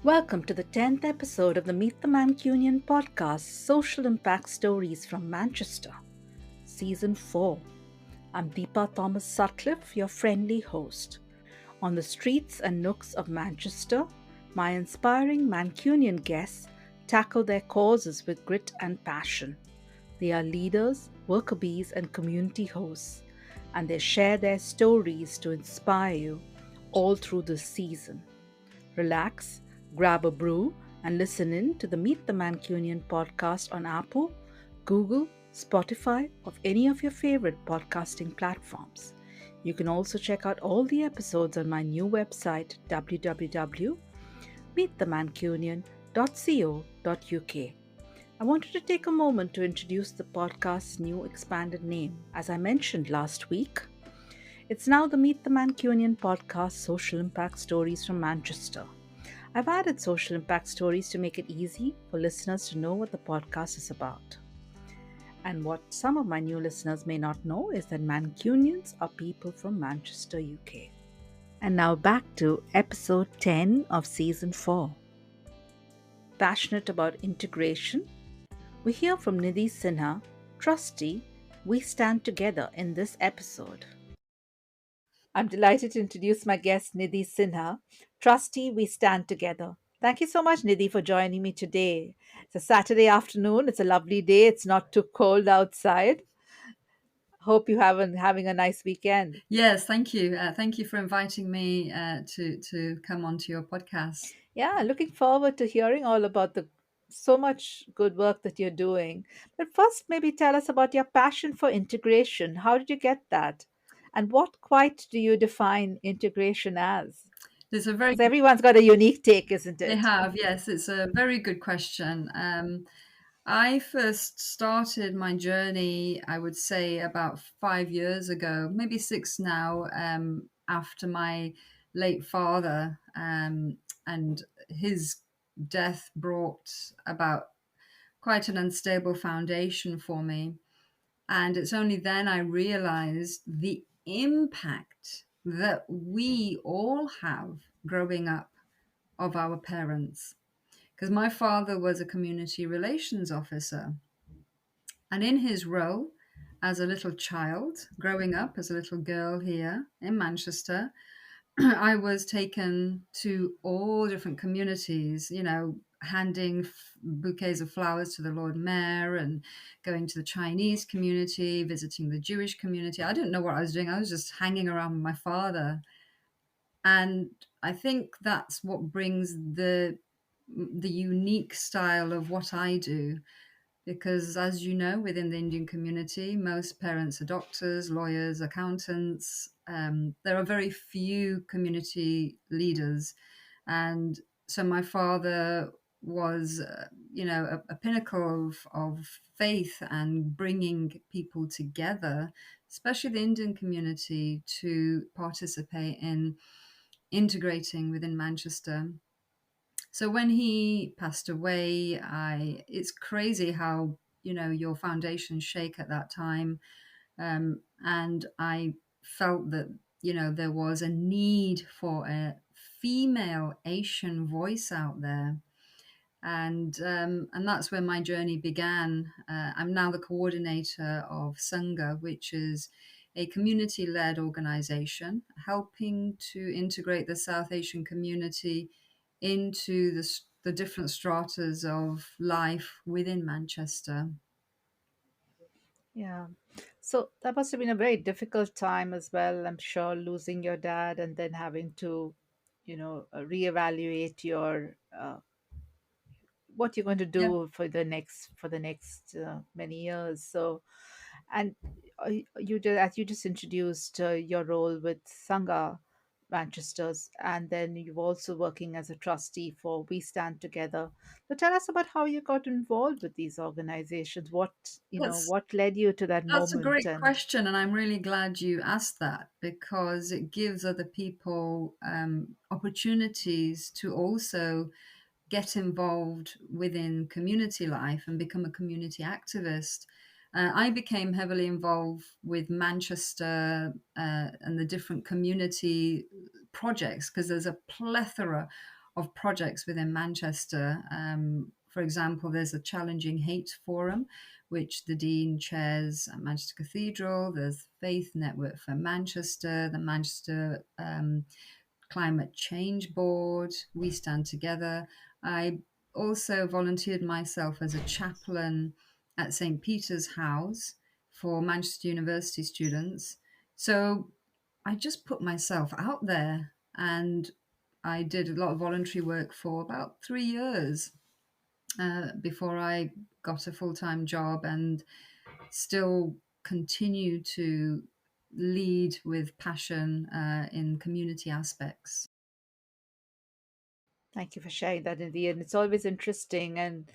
Welcome to the 10th episode of the Meet the Mancunian podcast, Social Impact Stories from Manchester, Season 4. I'm Deepa Thomas Sutcliffe, your friendly host. On the streets and nooks of Manchester, my inspiring Mancunian guests tackle their causes with grit and passion. They are leaders, worker bees, and community hosts, and they share their stories to inspire you all through this season. Relax, grab a brew, and listen in to the Meet the Mancunian podcast on Apple, Google, Spotify, or any of your favorite podcasting platforms. You can also check out all the episodes on my new website, www.meetthemancunian.co.uk. I wanted to take a moment to introduce the podcast's new expanded name. As I mentioned last week, it's now the Meet the Mancunian podcast, Social Impact Stories from Manchester. I've added social impact stories to make it easy for listeners to know what the podcast is about. And what some of my new listeners may not know is that Mancunians are people from Manchester, UK. And now back to episode 10 of season 4. Passionate about integration, we hear from Nidhi Sinha, trustee, We Stand Together in this episode. I'm delighted to introduce my guest, Nidhi Sinha, trustee, We Stand Together. Thank you so much, Nidhi, for joining me today. It's a Saturday afternoon. It's a lovely day. It's not too cold outside. Hope you have having a nice weekend. Yes, thank you. Thank you for inviting me to come onto your podcast. Yeah, looking forward to hearing all about the so much good work that you're doing. But first, maybe tell us about your passion for integration. How did you get that? And what quite do you define integration as? There's a very Because everyone's got a unique take, isn't They it? have, yes. It's a very good question. I first started my journey, I would say, about 5 years ago, maybe six now, after my late father, and his death brought about quite an unstable foundation for me. And it's only then I realized the impact that we all have growing up of our parents. Because my father was a community relations officer. And in his role as a little child, growing up as a little girl here in Manchester, I was taken to all different communities, handing bouquets of flowers to the Lord Mayor and going to the Chinese community, visiting the Jewish community. I didn't know what I was doing. I was just hanging around with my father. And I think that's what brings the unique style of what I do, because as you know, within the Indian community, most parents are doctors, lawyers, accountants. There are very few community leaders. And so my father was, a pinnacle of faith and bringing people together, especially the Indian community, to participate in integrating within Manchester. So when he passed away, I it's crazy how your foundations shake at that time, and I felt that there was a need for a female Asian voice out there, and that's where my journey began. I'm now the coordinator of Sangha, which is a community-led organization helping to integrate the South Asian community into the different stratas of life within Manchester. Yeah. So that must have been a very difficult time as well, I'm sure, losing your dad and then having to, reevaluate your what you're going to Yeah. do for the next many years. So, and as you just introduced your role with Sangha Manchester's, and then you're also working as a trustee for We Stand Together. So tell us about how you got involved with these organizations. That's What led you to that That's a moment? great And question, and I'm really glad you asked that because it gives other people opportunities to also get involved within community life and become a community activist. I became heavily involved with Manchester and the different community projects because there's a plethora of projects within Manchester. For example, there's a Challenging Hate Forum, which the Dean chairs at Manchester Cathedral. There's Faith Network for Manchester, the Manchester Climate Change Board, We Stand Together. I also volunteered myself as a chaplain at St. Peter's House for Manchester University students. So I just put myself out there, and I did a lot of voluntary work for about 3 years before I got a full time job, and still continue to lead with passion in community aspects. Thank you for sharing that, Nidhi. And it's always interesting, and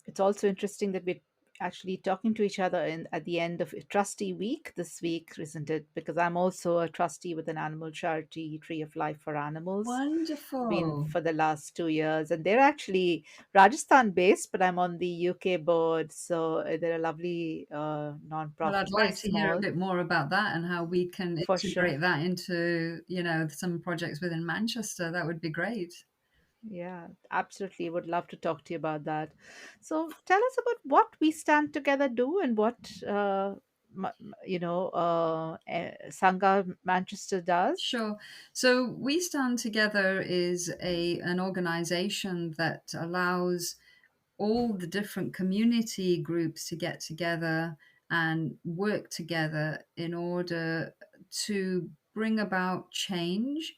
it's also interesting that we're actually talking to each other at the end of Trustee Week this week, isn't it? Because I'm also a trustee with an animal charity, Tree of Life for Animals, been Wonderful. for the last 2 years, and they're actually Rajasthan based, but I'm on the UK board, so they're a lovely Well, non-profit, I'd very like to hear a small, bit more about that and how we can for sure. integrate that into, some projects within Manchester. That would be great. Yeah, absolutely. Would love to talk to you about that. So tell us about what We Stand Together do and what, Sangha Manchester does. Sure. So We Stand Together is a an organization that allows all the different community groups to get together and work together in order to bring about change,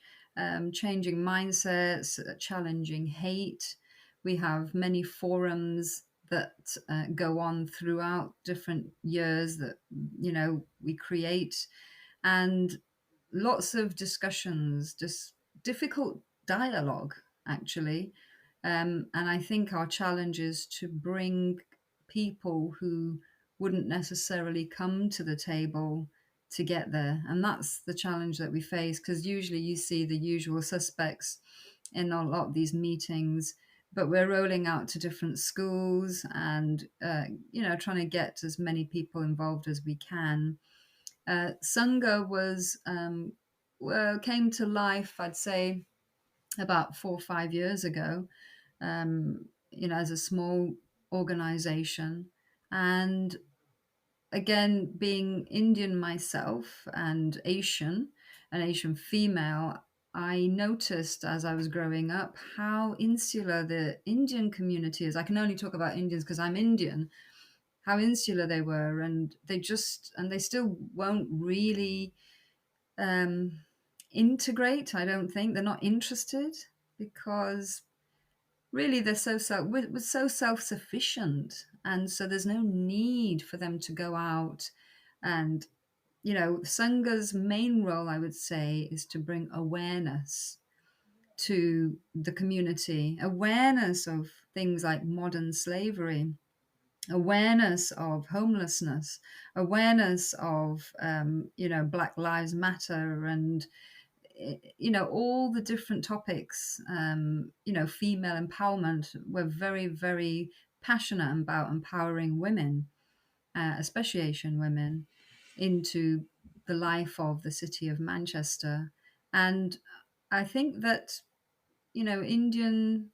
changing mindsets, challenging hate. We have many forums that go on throughout different years that we create, and lots of discussions, just difficult dialogue, actually. And I think our challenge is to bring people who wouldn't necessarily come to the table to get there. And that's the challenge that we face, because usually you see the usual suspects in a lot of these meetings, but we're rolling out to different schools and, trying to get as many people involved as we can. Sangha came to life, I'd say, about 4 or 5 years ago, as a small organization. And again, being Indian myself and an Asian female, I noticed as I was growing up how insular the Indian community is. I can only talk about Indians because I'm Indian, how insular they were, and they still won't really um, integrate. I don't think they're not interested, because really they're we're so self-sufficient, and so there's no need for them to go out. And Sanga's main role, I would say, is to bring awareness to the community, awareness of things like modern slavery, awareness of homelessness, awareness of Black Lives Matter, and all the different topics. Female empowerment. We're very, very passionate about empowering women, especially Asian women, into the life of the city of Manchester. And I think that Indian,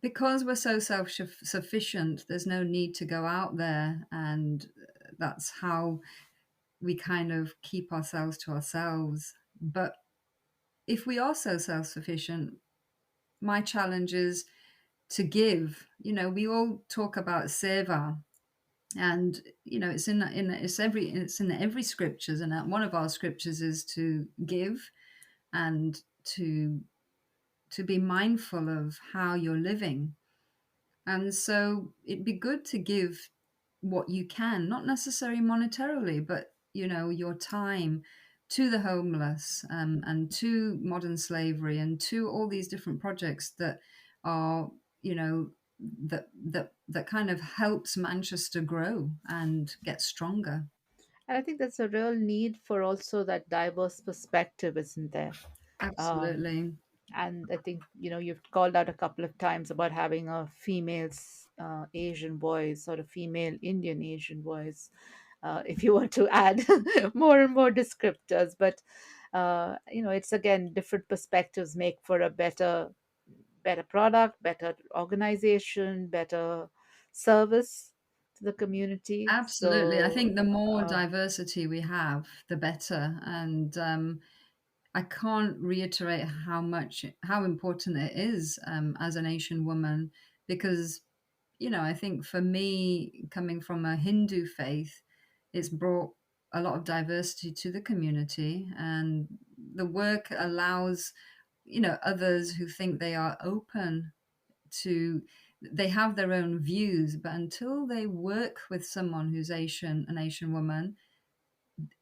because we're so self-sufficient, there's no need to go out there, and that's how we kind of keep ourselves to ourselves. But if we are so self-sufficient, my challenge is to give. We all talk about seva, and it's in every scriptures, and one of our scriptures is to give, and to be mindful of how you're living. And so it'd be good to give what you can, not necessarily monetarily, but your time to the homeless, and to modern slavery, and to all these different projects that are, that kind of helps Manchester grow and get stronger. And I think there's a real need for also that diverse perspective, isn't there? Um, Absolutely. and I think you've called out a couple of times about having a female Asian voice or a female Indian Asian voice, if you want to add more and more descriptors. But It's again different perspectives make for a better product, better organization, better service to the community. Absolutely. I So think the more diversity we have, the better. And I can't reiterate how important it is as an Asian woman, because I think for me, coming from a Hindu faith, it's brought a lot of diversity to the community, and the work allows others who think they are open to they have their own views, but until they work with someone who's an Asian woman,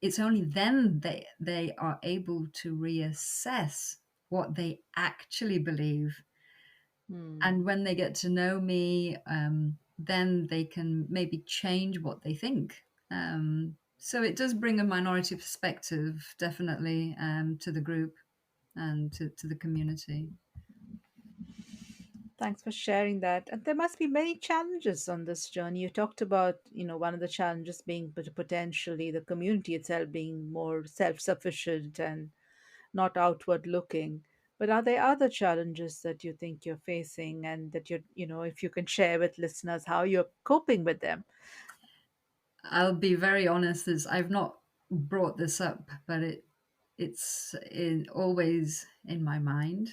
it's only then they are able to reassess what they actually believe. hmm. And when they get to know me, then they can maybe change what they think. So it does bring a minority perspective, definitely, to the group and to the community. Thanks for sharing that. And there must be many challenges on this journey. You talked about, one of the challenges being potentially the community itself being more self-sufficient and not outward looking. But are there other challenges that you think you're facing and that if you can share with listeners how you're coping with them? I'll be very honest, as I've not brought this up, but always in my mind.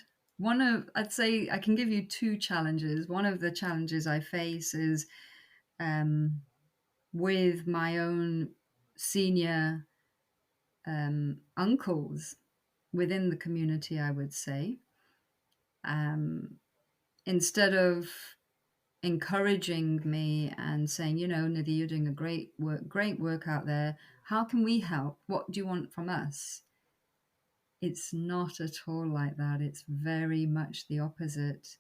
I'd say I can give you two challenges. One of the challenges I face is um, with my own senior uncles within the community, I would say. Um, Instead of encouraging me and saying, Nidhi, you're doing a great work out there. How can we help? What do you want from us? It's not at all like that. It's very much the opposite.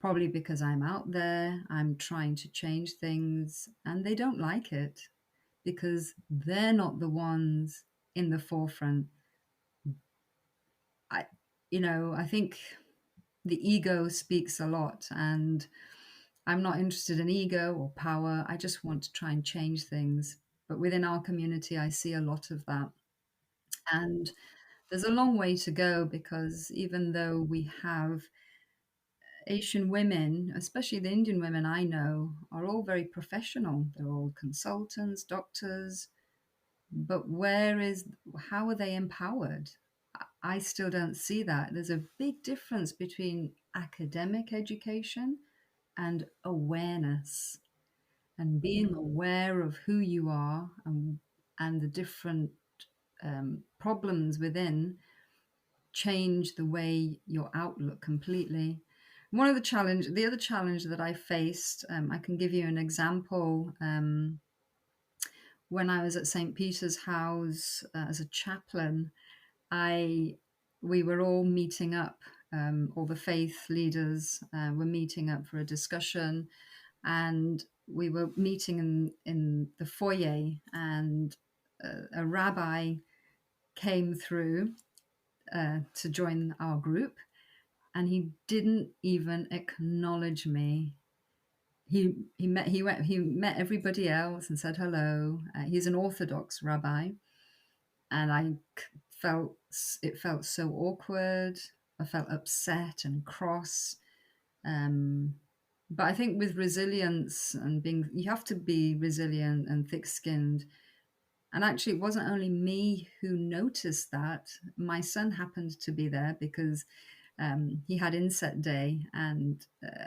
Probably because I'm out there, I'm trying to change things, and they don't like it because they're not the ones in the forefront. I, I think the ego speaks a lot, and I'm not interested in ego or power. I just want to try and change things. But within our community, I see a lot of that. And there's a long way to go, because even though we have Asian women, especially the Indian women I know, are all very professional. They're all consultants, doctors. But how are they empowered? I still don't see that. There's a big difference between academic education and awareness, and being aware of who you are, and the different problems within change the way your outlook completely. The other challenge that I faced, I can give you an example. When I was at St. Peter's House as a chaplain, I we were all meeting up. All the faith leaders were meeting up for a discussion, and we were meeting in the foyer, and a rabbi came through to join our group, and he didn't even acknowledge me. He met everybody else and said hello. He's an Orthodox rabbi, and felt it felt so awkward. I felt upset and cross. Um, but I think with resilience and you have to be resilient and thick-skinned. And actually, it wasn't only me who noticed that. My son happened to be there because he had inset day, and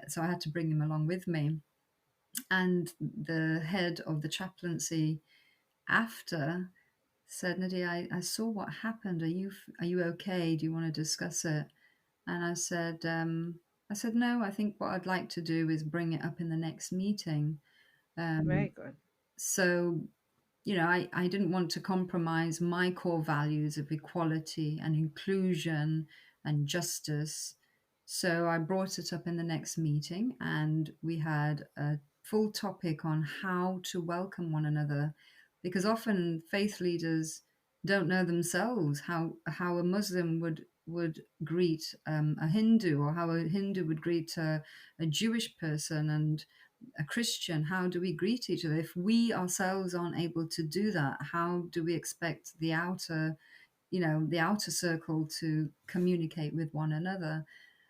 so I had to bring him along with me. And the head of the chaplaincy after said, Nidhi, I saw what happened. Are you okay? Do you want to discuss it? And I said, no, I think what I'd like to do is bring it up in the next meeting. Um, Very good. so, I didn't want to compromise my core values of equality and inclusion and justice. So I brought it up in the next meeting, and we had a full topic on how to welcome one another, because often faith leaders don't know themselves how a Muslim would greet a Hindu, or how a Hindu would greet a Jewish person, and a Christian. How do we greet each other? If we ourselves aren't able to do that, how do we expect the outer the outer circle to communicate with one another.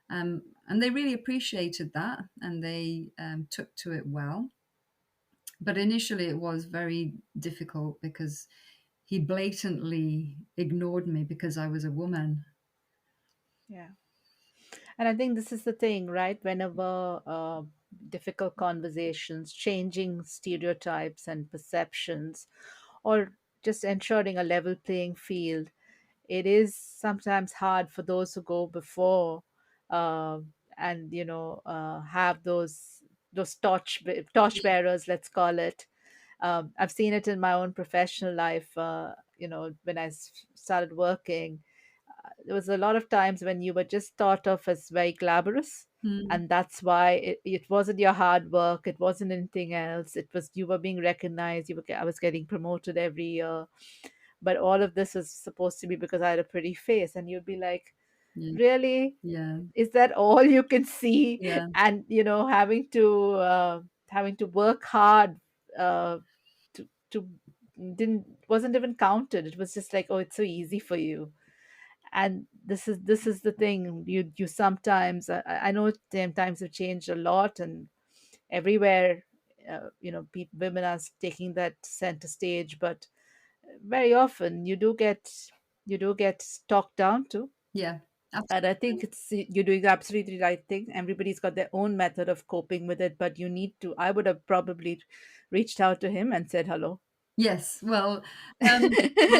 And they really appreciated that, and they took to it well. But initially, it was very difficult because he blatantly ignored me because I was a woman. Yeah. And I think this is the thing, right? Whenever difficult conversations, changing stereotypes and perceptions, or just ensuring a level playing field, it is sometimes hard for those who go before, uh, and have those torch bearers, let's call it. I've seen it in my own professional life. When I started working, there was a lot of times when you were just thought of as very glamorous, Mm, and that's why it wasn't your hard work, it wasn't anything else, it was you were being recognized, I was getting promoted every year, but all of this is supposed to be because I had a pretty face, and you'd be like, yeah, really, yeah, is that all you can see? yeah, And having to work hard, to didn't wasn't even counted. It was just like, oh, it's so easy for you. And this is the thing, you sometimes, I know times have changed a lot, and everywhere, women are taking that center stage, but very often you do get talked down to. yeah, And I think absolutely. you're doing the absolutely right thing. Everybody's got their own method of coping with it, but you need to. I would have probably reached out to him and said hello. Yes, well, I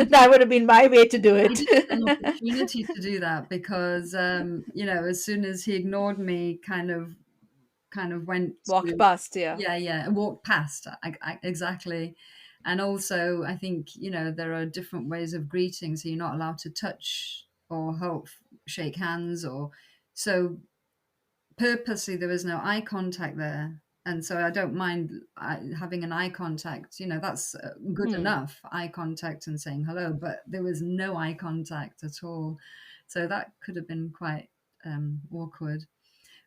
That would have been my way to do I it. didn't get an opportunity to do that because, as soon as he ignored me, kind of went Walked to, past, yeah. yeah, yeah, walked past, exactly. And also, I think, there are different ways of greeting, so you're not allowed to touch or shake hands, or so purposely there was no eye contact there. And so I don't mind having an eye contact, that's good Hmm. enough, eye contact and saying hello, but there was no eye contact at all. So that could have been quite awkward.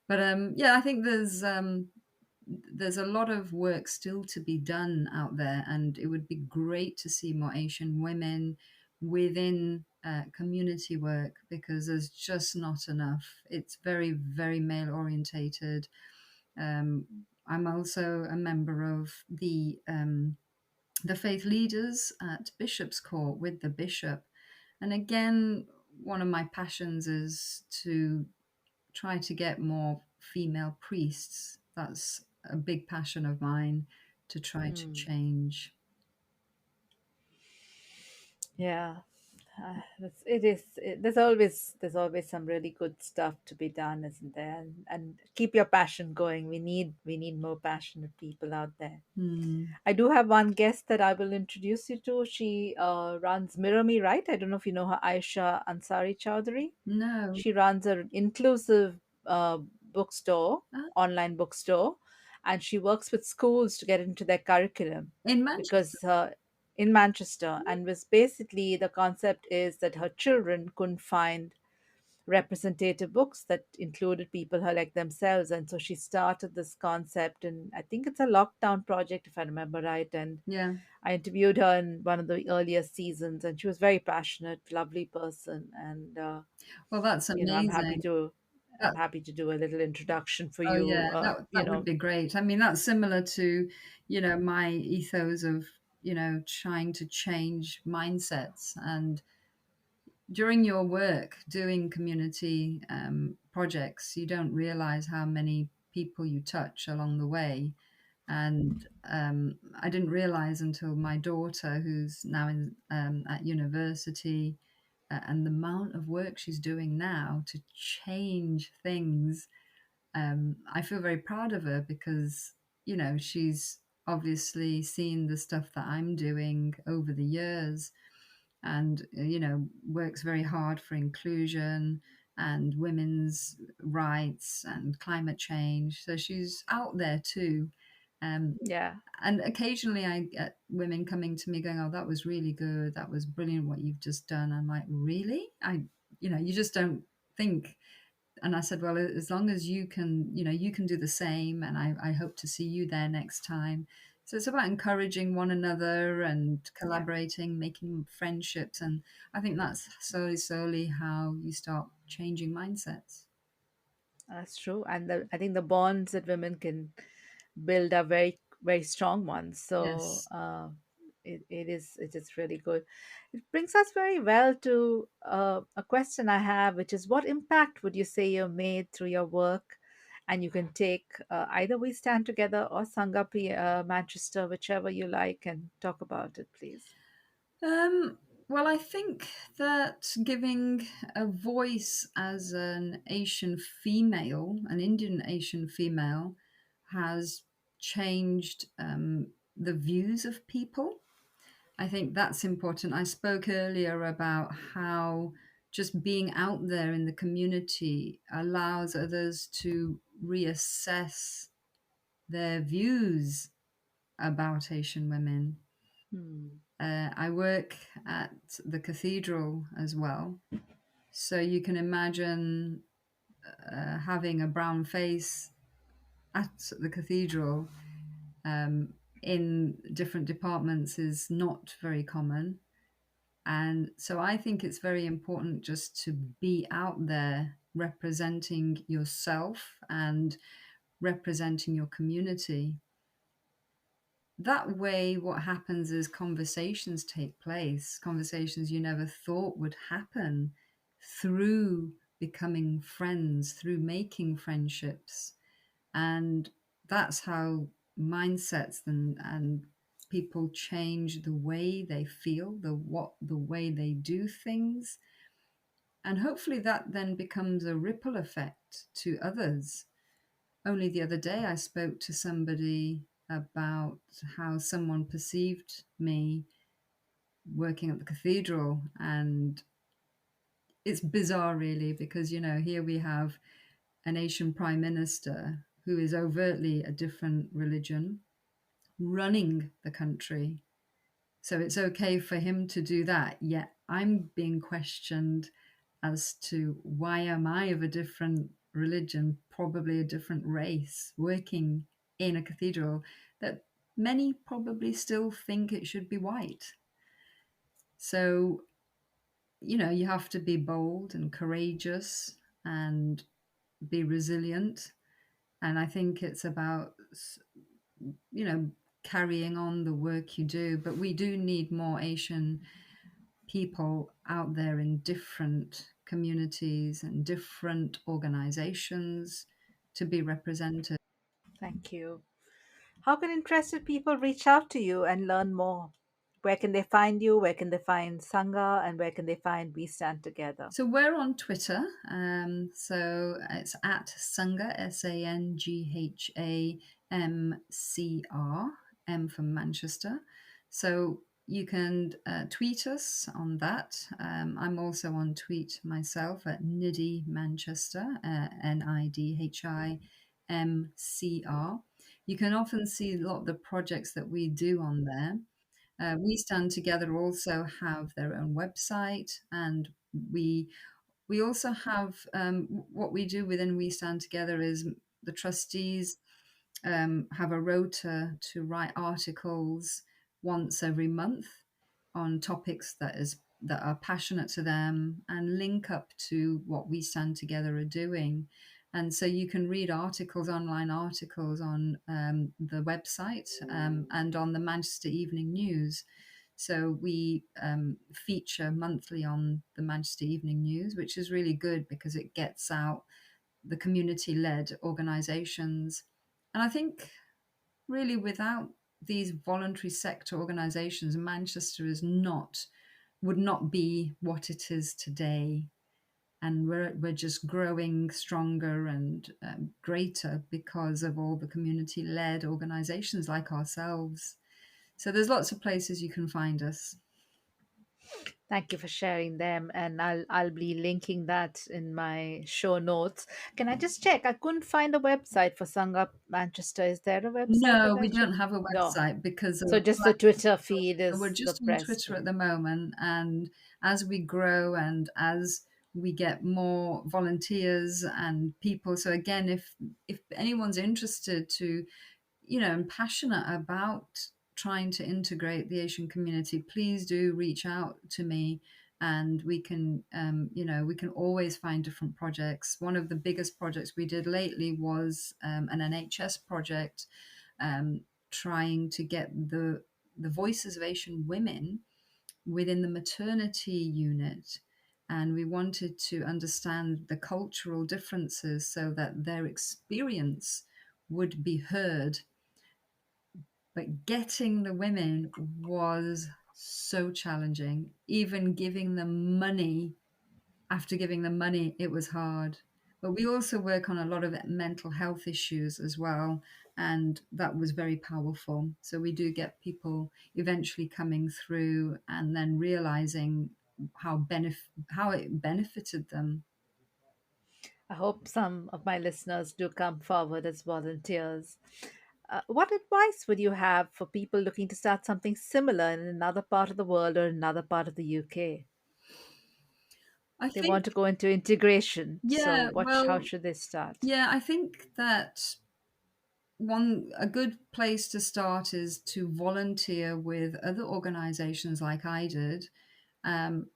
But yeah, I think there's a lot of work still to be done out there, and it would be great to see more Asian women within community work because there's just not enough. It's very, very male orientated. I'm also a member of the faith leaders at Bishop's Court with the bishop, and again, one of my passions is to try to get more female priests. That's a big passion of mine to try to Hmm. change. Yeah. It is. There's always some really good stuff to be done, isn't there? And keep your passion going. We need more passionate people out there. Hmm. I do have one guest that I will introduce you to. She runs Mirror Me Right. I don't know if you know her, Aisha Ansari Chowdhury. No. She runs an inclusive bookstore, Ah, online bookstore, and she works with schools to get into their curriculum in Manchester. because in Manchester, and was basically the concept is that her children couldn't find representative books that included people her like themselves, and so she started this concept, and I think it's a lockdown project if I remember right. And Yeah. I interviewed her in one of the earlier seasons, and she was very passionate, lovely person, and Well, that's I'm happy amazing. to I'm That, happy to do a little introduction for oh yeah, you. that would be great. I mean, that's similar to, my ethos of, trying to change mindsets. And during your work doing community projects, you don't realize how many people you touch along the way. And I didn't realize until my daughter, who's now at university, and the amount of work she's doing now to change things. I feel very proud of her because, she's obviously seen the stuff that I'm doing over the years, and works very hard for inclusion and women's rights and climate change, so she's out there too. um, Yeah, and occasionally I get women coming to me going, oh, that was really good, that was brilliant what you've just done. I'm like, really? You just don't think. And I said, well, as long as you can do the same, and I hope to see you there next time. So it's about encouraging one another and Yeah. collaborating, making friendships. And I think that's slowly how you start changing mindsets. That's true. And I think the bonds that women can build are very, very strong ones. So Yes. it is really good. It brings us very well to a question I have, which is what impact would you say you've made through your work? And you can take either We Stand Together or Sangapi Manchester, whichever you like, and talk about it, please. Um, well, I think that giving a voice as an Asian female, an Indian Asian female, has changed the views of people. I think that's important. I spoke earlier about how just being out there in the community allows others to reassess their views about Asian women. Hmm. I work at the cathedral as well. So you can imagine having a brown face at the cathedral in different departments is not very common. And so I think it's very important just to be out there representing yourself and representing your community. That way, what happens is conversations take place, conversations you never thought would happen through becoming friends, through making friendships. And that's how mindsets and people change the way they feel, the way they do things. And hopefully that then becomes a ripple effect to others. Only the other day, I spoke to somebody about how someone perceived me working at the cathedral. And it's bizarre, really, because, here we have an Asian prime minister who is overtly a different religion running the country. So it's okay for him to do that. Yet I'm being questioned as to why am I of a different religion, probably a different race, working in a cathedral that many probably still think it should be white. So, you have to be bold and courageous and be resilient. And I think it's about, you know, carrying on the work you do. But we do need more Asian people out there in different communities and different organizations to be represented. Thank you. How can interested people reach out to you and learn more? Where can they find you? Where can they find Sangha? And where can they find We Stand Together? So we're on Twitter. So it's at Sangha, SANGHAMCR, M from Manchester. So you can tweet us on that. I'm also on tweet myself at Nidhi Manchester, NIDHIMCR. You can often see a lot of the projects that we do on there. We Stand Together also have their own website, and we we also have what we do within We Stand Together is the trustees have a rota to write articles once every month on topics that are passionate to them and link up to what We Stand Together are doing. And so you can read articles, online articles on the website and on the Manchester Evening News. So we feature monthly on the Manchester Evening News, which is really good because it gets out the community led organizations. And I think really without these voluntary sector organizations, Manchester would not be what it is today. And we're just growing stronger and greater because of all the community led organizations like ourselves. So there's lots of places you can find us. Thank you for sharing them, and I'll be linking that in my show notes. Can I just check? I couldn't find the website for Sangha Manchester. Is there a website No, that we I should? don't have a No. website because So of just the lack of Twitter feed resources. So we're is the just on best Twitter at way. the moment. And as we grow and as we get more volunteers and people, so again, if anyone's interested to, and passionate about trying to integrate the Asian community, please do reach out to me, and we can always find different projects. One of the biggest projects we did lately was an NHS project, trying to get the voices of Asian women within the maternity unit. And we wanted to understand the cultural differences so that their experience would be heard. But getting the women was so challenging. Even giving them money, after giving them money, it was hard. But we also work on a lot of mental health issues as well, and that was very powerful. So we do get people eventually coming through and then realizing how it benefited them. I hope some of my listeners do come forward as volunteers. What advice would you have for people looking to start something similar in another part of the world or another part of the UK? I They think, want to go into integration, so yeah, how well, should they start? yeah, I think that one a good place to start is to volunteer with other organizations like I did, and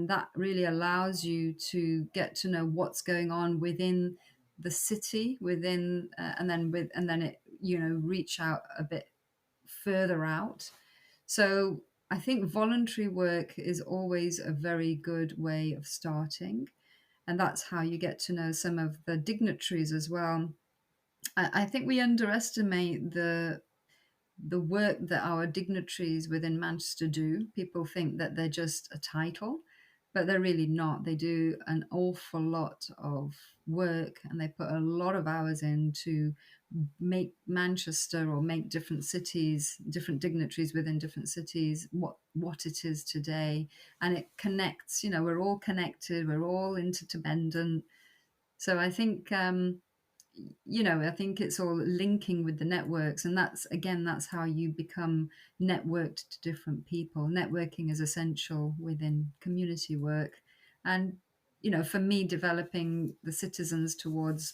that really allows you to get to know what's going on within the city, within and then it reach out a bit further out. So I think voluntary work is always a very good way of starting, and that's how you get to know some of the dignitaries as well. I think we underestimate the work that our dignitaries within Manchester do. People think that they're just a title, but they're really not. They do an awful lot of work, and they put a lot of hours in to make Manchester, or make different cities, different dignitaries within different cities, what it is today. And it connects. We're all connected. We're all interdependent. So I think it's all linking with the networks, and that's how you become networked to different people. Networking is essential within community work, and for me, developing the citizens towards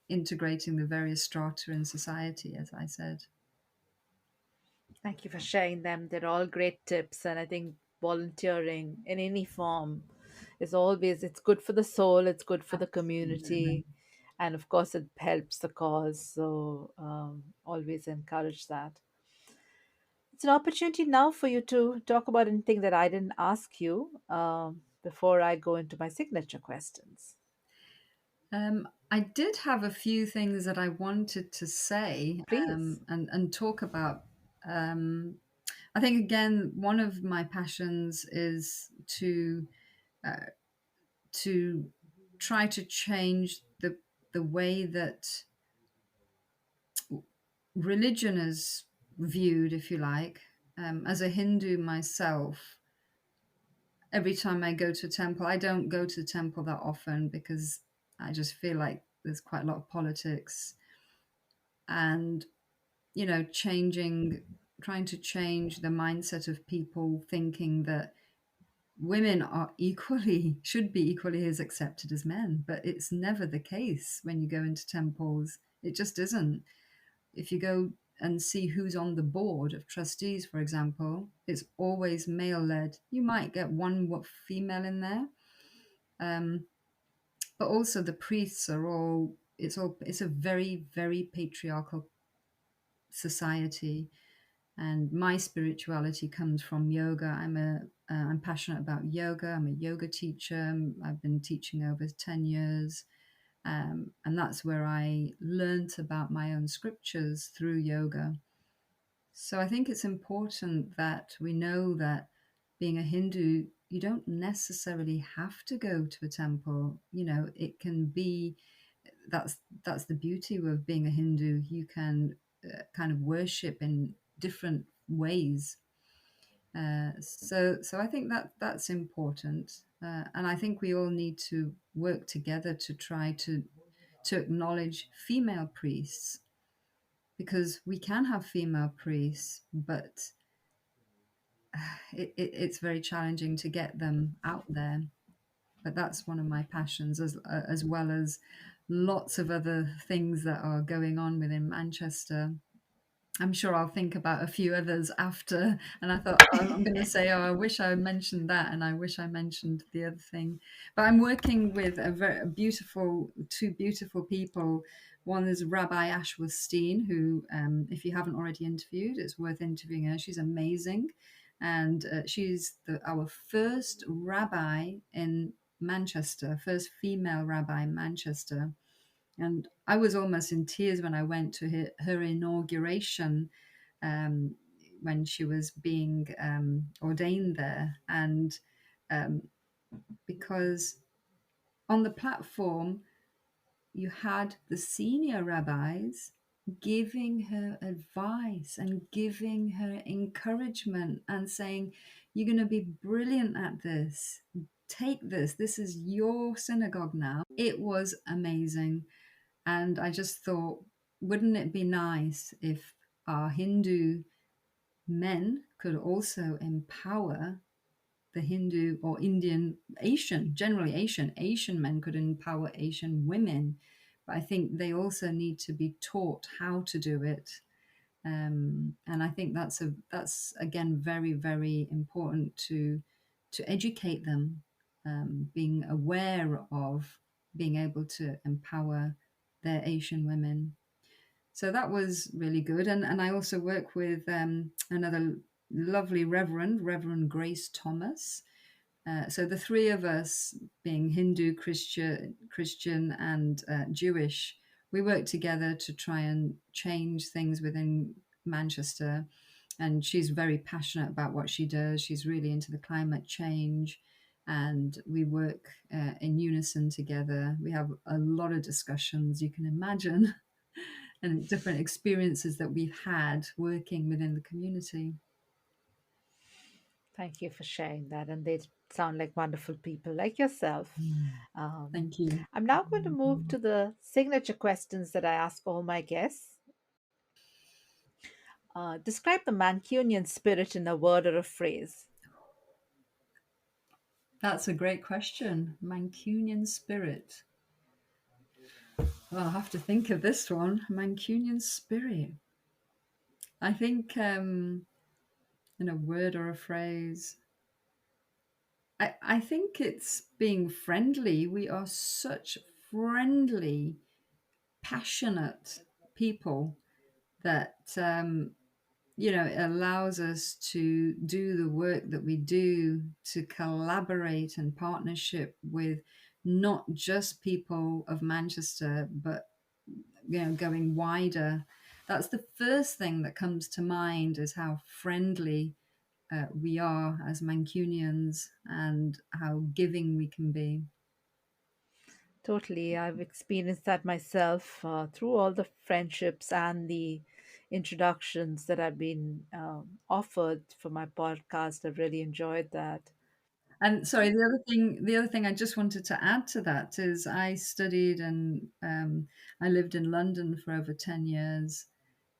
integrating the various strata in society, as I said. Thank you for sharing them. They're all great tips, and I think volunteering in any form is always it's good for the soul, it's good for the Absolutely. community, and of course it helps the cause. So always encourage that. It's an opportunity now for you to talk about anything that I didn't ask you before I go into my signature questions. I did have a few things that I wanted to say, Please. and talk about. Um, I think again, one of my passions is uh, to try to change the way that religion is viewed, if you like. As a Hindu myself, every time I go to a temple, I don't go to the temple that often because I just feel like there's quite a lot of politics, and trying to change the mindset of people thinking that women are equally should be equally as accepted as men, but it's never the case when you go into temples. It just isn't. If you go and see who's on the board of trustees, for example, it's always male led. You might get one female in there, um, but also the priests are it's a very, very patriarchal society. And my spirituality comes from yoga. I'm passionate about yoga. I'm a yoga teacher. I've been teaching over 10 years. And that's where I learnt about my own scriptures through yoga. So I think it's important that we know that being a Hindu, you don't necessarily have to go to a temple. It can be that's that's the beauty of being a Hindu. You can kind of worship in different ways. So I think that that's important, and I think we all need to work together to try to acknowledge female priests, because we can have female priests, but it's very challenging to get them out there. But that's one of my passions, as well as lots of other things that are going on within Manchester. I'm sure I'll think about a few others after. And I thought, oh, I'm going to say, oh, I wish I mentioned that, and I wish I mentioned the other thing. But I'm working with a beautiful, two beautiful people. One is Rabbi Ashworth Steen, who, if you haven't already interviewed, it's worth interviewing her. She's amazing, and she's our first rabbi in Manchester, first female rabbi in Manchester. And I was almost in tears when I went to her inauguration, um, when she was being ordained there. And um, because on the platform, you had the senior rabbis giving her advice and giving her encouragement and saying, "You're going to be brilliant at this. Take this. This is your synagogue now." It was amazing. And I just thought, wouldn't it be nice if our Hindu men could also empower the Hindu or Indian, Asian, generally Asian men could empower Asian women. But I think they also need to be taught how to do it. And I think that's again very, very important to educate them, being aware of being able to empower their Asian women. So that was really good. And I also work with another lovely Reverend Grace Thomas. So the three of us, being Hindu, Christian, and Jewish, we work together to try and change things within Manchester. And she's very passionate about what she does. She's really into the climate change, and we work in unison together. We have a lot of discussions, you can imagine, and different experiences that we've had working within the community. Thank you for sharing that. And they sound like wonderful people like yourself. Mm. Um, Thank you. I'm now going to move to the signature questions that I ask all my guests. Describe the Mancunian spirit in a word or a phrase. That's a great question. Mancunian spirit. Well, I'll have to think of this one. Mancunian spirit. I think, in a word or a phrase, I think it's being friendly. We are such friendly, passionate people that, it allows us to do the work that we do, to collaborate and partnership with not just people of Manchester, but going wider. That's the first thing that comes to mind, is how friendly we are as Mancunians and how giving we can be. Totally. I've experienced that myself through all the friendships and the introductions that I've been offered for my podcast. I've really enjoyed that. And sorry, the other thing I just wanted to add to that is I studied and I lived in London for over 10 years.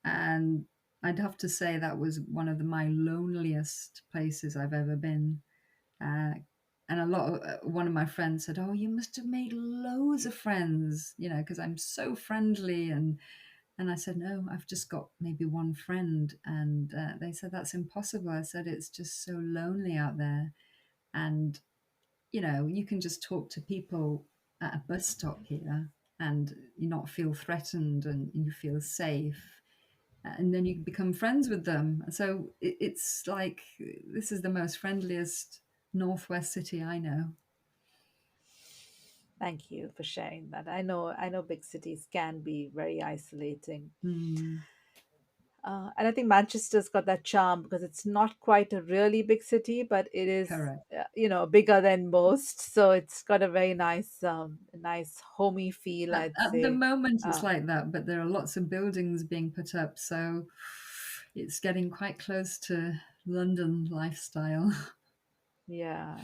And I'd have to say that was one of my loneliest places I've ever been. Uh, and one of my friends said, "Oh, you must have made loads of friends, because I'm so friendly." And I said, "No, I've just got maybe one friend." And they said, "That's impossible." I said, "It's just so lonely out there." And you can just talk to people at a bus stop here, and you not feel threatened, and you feel safe, and then you become friends with them. So it's like, this is the most friendliest northwest city I know. Thank you for sharing that. I know big cities can be very isolating. Mm, And I think Manchester's got that charm because it's not quite a really big city, but it is, correct. bigger than most. So it's got a very nice homey feel, I'd At the say. moment it's Uh, like that, but there are lots of buildings being put up, so it's getting quite close to London lifestyle. yeah.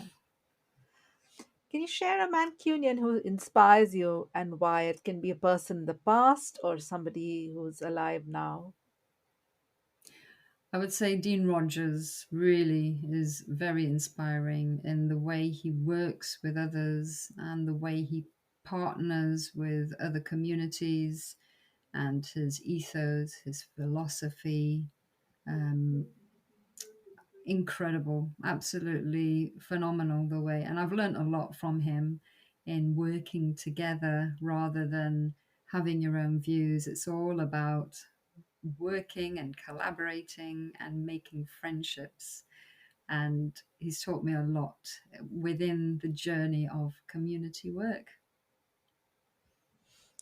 Can you share a Mancunian who inspires you and why? It can be a person in the past or somebody who's alive now. I would say Dean Rogers really is very inspiring in the way he works with others and the way he partners with other communities. and his ethos, his philosophy. Um, Incredible, absolutely phenomenal the way. And I've learnt a lot from him in working together rather than having your own views. It's all about working and collaborating and making friendships. And he's taught me a lot within the journey of community work.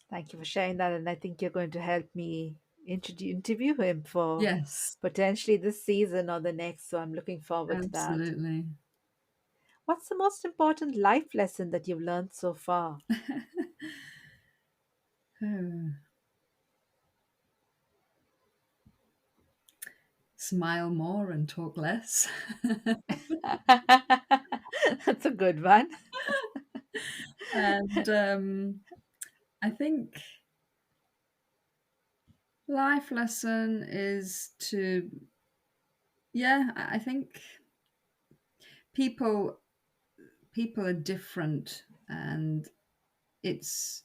Thank you for sharing that. And I think you're going to help me interview him for Yes, potentially this season or the next. So I'm looking forward to that. absolutely. What's the most important life lesson that you've learned so far? Oh, smile more and talk less. That's a good one. And I think life lesson is to, yeah, I think people people are different, and it's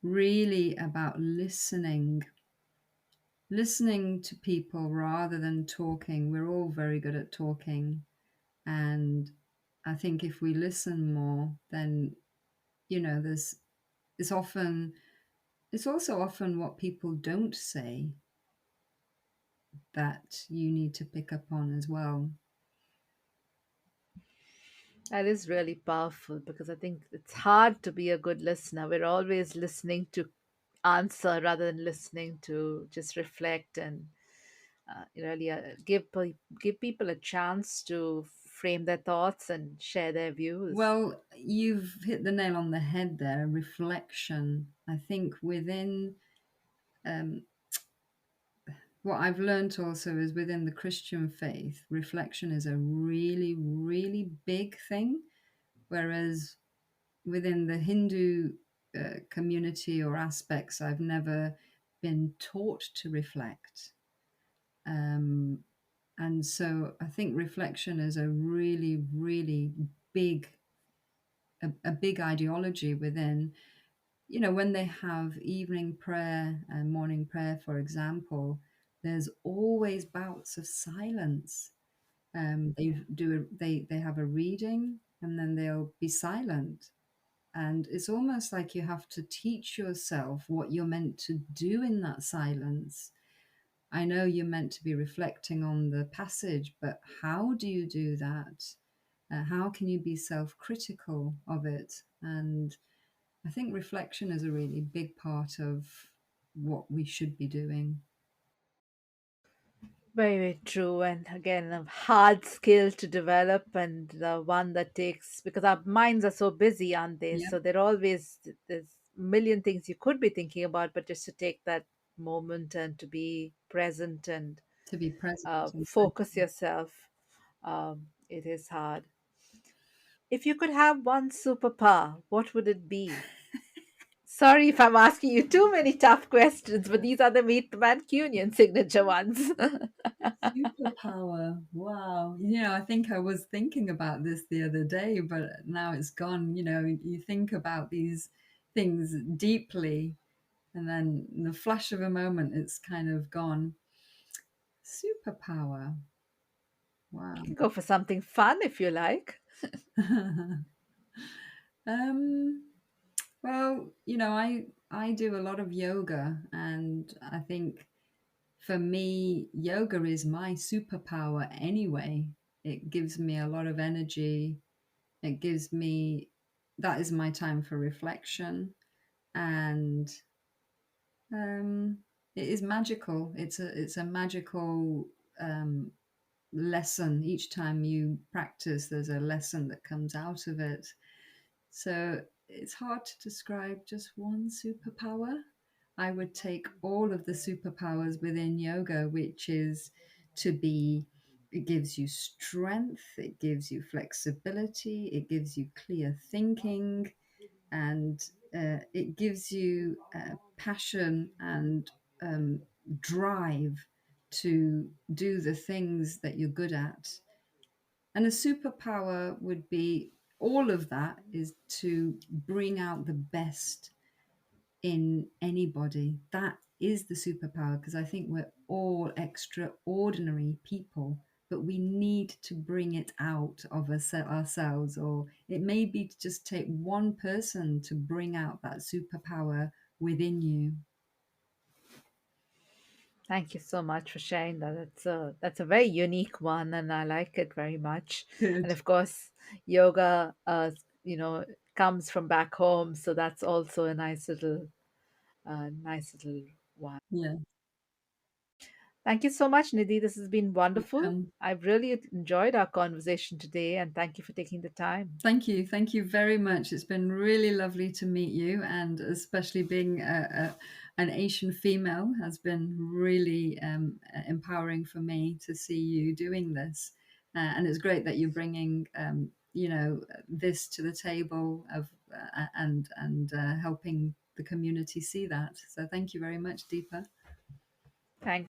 really about listening to people rather than talking. We're all very good at talking, and I think if we listen more, then there's it's often it's also often what people don't say that you need to pick up on as well. That is really powerful because I think it's hard to be a good listener. We're always listening to answer rather than listening to just reflect and really give people a chance to frame their thoughts and share their views. Well, you've hit the nail on the head there. Reflection. I think within um, what I've learned also is within the Christian faith, reflection is a really, really big thing. Whereas within the Hindu community or aspects, I've never been taught to reflect. Um, and so I think reflection is a really, really big, a big ideology within. When they have evening prayer and morning prayer, for example, there's always bouts of silence. They have a reading and then they'll be silent. And it's almost like you have to teach yourself what you're meant to do in that silence. I know you're meant to be reflecting on the passage, but how do you do that? How can you be self critical of it? And I think reflection is a really big part of what we should be doing. Very, very true. And again, a hard skill to develop, and the one that takes, because our minds are so busy, aren't they? Yeah, So there's a million things you could be thinking about, but just to take that moment and to be present and to be present. focus yourself, it is hard. If you could have one superpower, what would it be? Sorry if I'm asking you too many tough questions, but these are the Meet the Mancunian signature ones. Superpower. Wow. I think I was thinking about this the other day, but now it's gone. You think about these things deeply, and then in the flash of a moment, it's kind of gone. Superpower. You Wow. can go for something fun if you like. um, well, I do a lot of yoga, and I think for me, yoga is my superpower anyway. It gives me a lot of energy. It gives me that is my time for reflection, and um, it is magical. It's a magical um, lesson. Each time you practice, there's a lesson that comes out of it. So it's hard to describe just one superpower. I would take all of the superpowers within yoga, which is to be, it gives you strength, it gives you flexibility, it gives you clear thinking, and it gives you passion and um, drive to do the things that you're good at. And a superpower would be all of that is to bring out the best in anybody. That is the superpower, because I think we're all extraordinary people, but we need to bring it out of ourselves, or it may be to just take one person to bring out that superpower within you. Thank you so much for sharing that. That's a very unique one, and I like it very much. And Good. of course, yoga, you know, comes from back home, so that's also a nice little one. Yeah. Thank you so much, Nidhi. This has been wonderful. Welcome. I've really enjoyed our conversation today, and thank you for taking the time. Thank you. Thank you very much. It's been really lovely to meet you, and especially being an Asian female has been really empowering for me to see you doing this. And it's great that you're bringing, this to the table of and helping the community see that. So thank you very much, Deepa. Thanks.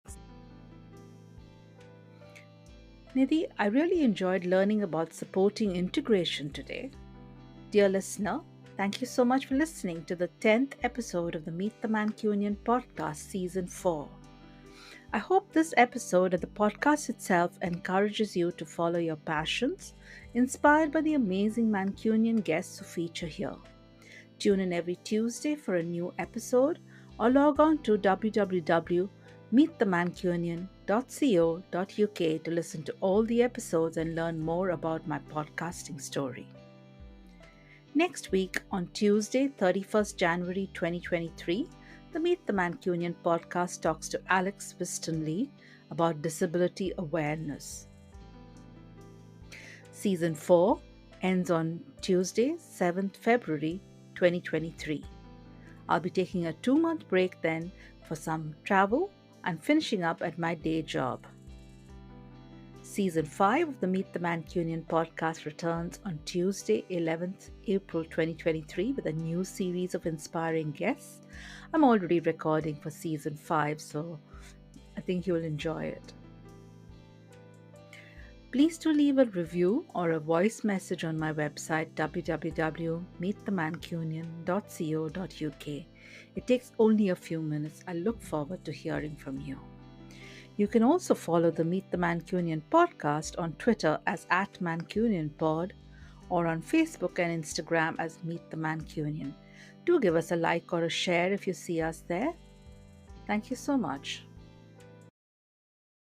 Nidhi, I really enjoyed learning about supporting integration today. Dear listener, thank you so much for listening to the 10th episode of the Meet the Mancunian podcast, Season 4. I hope this episode and the podcast itself encourages you to follow your passions, inspired by the amazing Mancunian guests who feature here. Tune in every Tuesday for a new episode or log on to www.meetthemancunian.co.uk to listen to all the episodes and learn more about my podcasting story. Next week, on Tuesday, 31st January 2023, the Meet the Mancunian podcast talks to Alex Wistonley about disability awareness. Season 4 ends on Tuesday, 7th February 2023. I'll be taking a 2-month break then for some travel and finishing up at my day job. Season 5 of the Meet the Mancunian podcast returns on Tuesday, 11th April 2023 with a new series of inspiring guests. I'm already recording for Season 5, so I think you'll enjoy it. Please do leave a review or a voice message on my website www.meetthemancunian.co.uk. It takes only a few minutes. I look forward to hearing from you. You can also follow the Meet the Mancunian podcast on Twitter as @MancunianPod or on Facebook and Instagram as Meet the Mancunian. Do give us a like or a share if you see us there. Thank you so much.